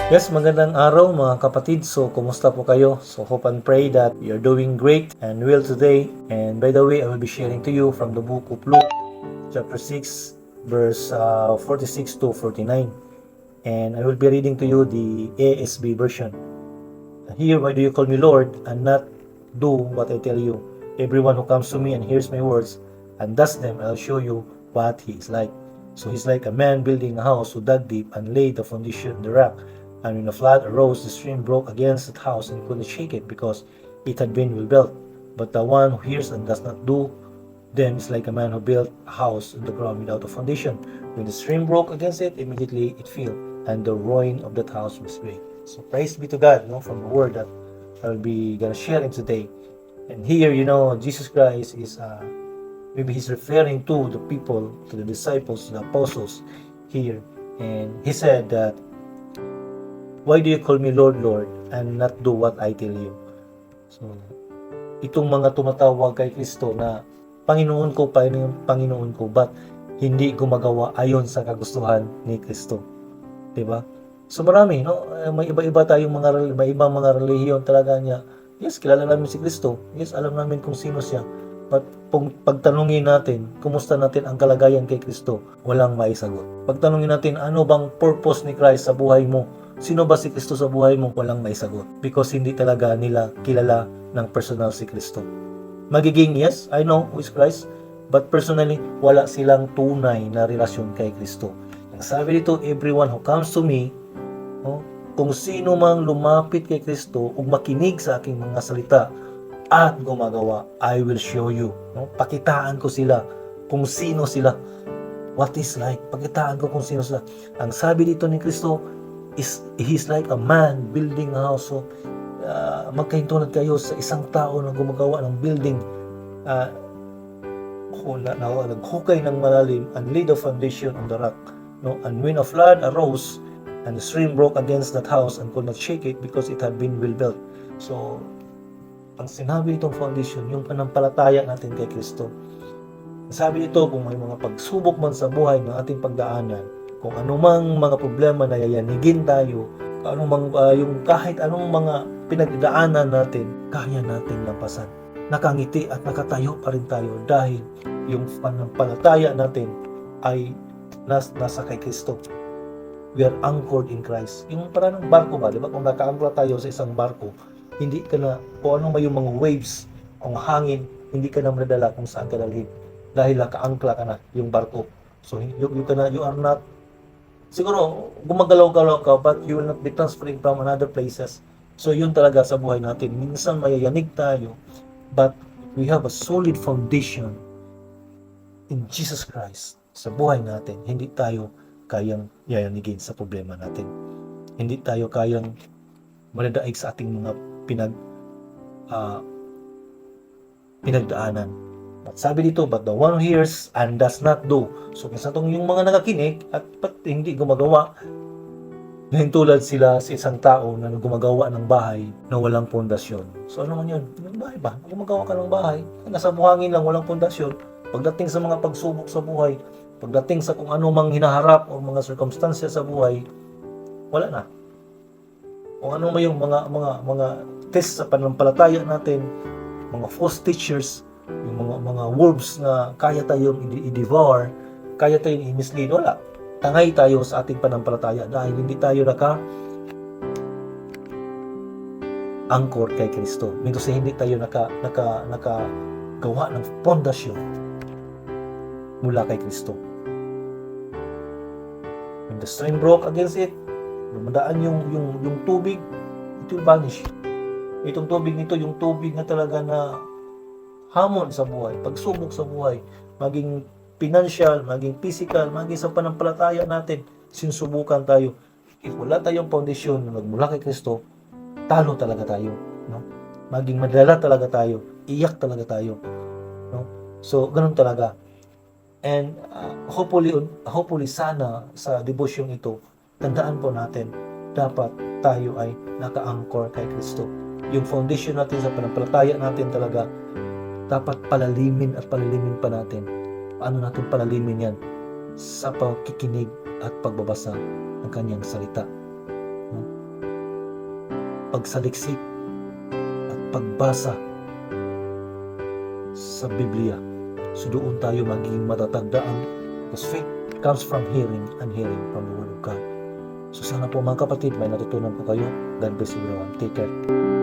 Yes, magandang araw mga kapatid. So, kumusta po kayo? So, hope and pray that you're doing great and well today. And by the way, I will be sharing to you from the book of Luke, chapter 6, verse 46 to 49. And I will be reading to you the ASB version. Here, why do you call me Lord and not do what I tell you? Everyone who comes to me and hears my words and does them, I'll show you what he is like. So he's like a man building a house who dug deep and laid the foundation in the rock. And when a flood arose, the stream broke against that house and couldn't shake it because it had been well built. But the one who hears and does not do them is like a man who built a house on the ground without a foundation. When the stream broke against it, immediately it fell, and the ruin of that house was great. So praise be to God, from the word that I'll be gonna share in today. And here, Jesus Christ is maybe he's referring to the people, to the disciples, to the apostles here, and he said that, why do you call me Lord, Lord, and not do what I tell you? So, itong mga tumatawag kay Kristo na Panginoon ko, Panginoon ko, but hindi gumagawa ayon sa kagustuhan ni Kristo. Diba? So marami, may iba-iba tayong may ibang mga relihiyon talaga niya. Yes, kilala namin si Kristo. Yes, alam namin kung sino siya. But pagtanungin natin, kumusta natin ang kalagayan kay Kristo, walang maisagot. Pagtanungin natin, ano bang purpose ni Christ sa buhay mo? Sino ba si Kristo sa buhay mo? Walang maisagot. Because hindi talaga nila kilala ng personal si Kristo. Magiging, yes, I know who is Christ, but personally, wala silang tunay na relasyon kay Kristo. Ang sabi dito, everyone who comes to me, kung sino mang lumapit kay Kristo ug makinig sa aking mga salita at gumagawa, I will show you. Pakitaan ko sila kung sino sila. What is like? Pakitaan ko kung sino sila. Ang sabi dito ni Kristo, he's like a man building a house. So, magkahintulad kayo sa isang tao na gumagawa ng building, naghukay ng malalim and laid the foundation on the rock. And when a flood arose and the stream broke against that house and could not shake it because it had been well built. So, ang sinabi itong foundation, yung panampalataya natin kay Kristo. Sabi ito, kung may mga pagsubok man sa buhay ng ating pagdaanan, kung anumang mga problema na yayanigin tayo, yung kahit anong mga pinagdaanan natin, kaya nating lampasan. Nakangiti at nakatayo pa rin tayo dahil yung panampalataya natin ay nasa kay Kristo. We are anchored in Christ. Yung parang barko ba, di ba? Kung naka-anchor tayo sa isang barko, hindi ka na, kung ano may yung mga waves, kung hangin, hindi ka na madala kung saan ka dalhin. Dahil naka-angkla ka na yung barko. So, you are not, siguro, gumagalaw-galaw ka, but you will not be transferring from another places. So, yun talaga sa buhay natin. Minsan mayayanig tayo, but we have a solid foundation in Jesus Christ sa buhay natin. Hindi tayo kayang yayanigin sa problema natin. Hindi tayo kayang maladaig sa ating mga pinagdaanan. At sabi dito, but the one who hears and does not do. So, minsan itong yung mga nakakinig at hindi gumagawa, ngayon tulad sila sa isang tao na gumagawa ng bahay na walang pundasyon. So, ano man yun? Yung bahay ba? Gumagawa ka ng bahay, nasa buhangin lang, walang pundasyon. Pagdating sa mga pagsubok sa buhay, pagdating sa kung ano mang hinaharap o mga circumstances sa buhay, wala na. Kung ano may yung mga test sa panampalataya natin, mga false teachers, yung mga wolves na kaya tayong i-devour, kaya tayong i-mislead, wala. Tangay tayo sa ating panampalataya dahil hindi tayo anchor kay Kristo. Minto sa hindi tayo nakagawa ng pundasyon mula kay Kristo. When the stream broke against it, dumadaan yung tubig, it will vanish. Itong tubig nito, yung tubig na talaga na hamon sa buhay, pagsubok sa buhay, maging financial, maging physical, maging sa panampalataya natin, sinusubukan tayo. If wala tayong foundation na magmula kay Kristo, talo talaga tayo. Maging madala talaga tayo, iyak talaga tayo. So, ganun talaga. And hopefully sana sa devotion ito, tandaan po natin, dapat tayo ay naka-anchor kay Kristo. Yung foundation natin sa panampalataya natin talaga, dapat palalimin pa natin. Paano natin palalimin yan? Sa pagkikinig at pagbabasa ng kanyang salita. pagsaliksik at pagbasa sa Biblia. So doon tayo magiging matatag daan, because faith comes from hearing and hearing from the Word of God. So sana po mga kapatid, may natutunan po kayo. God bless you everyone. Take care.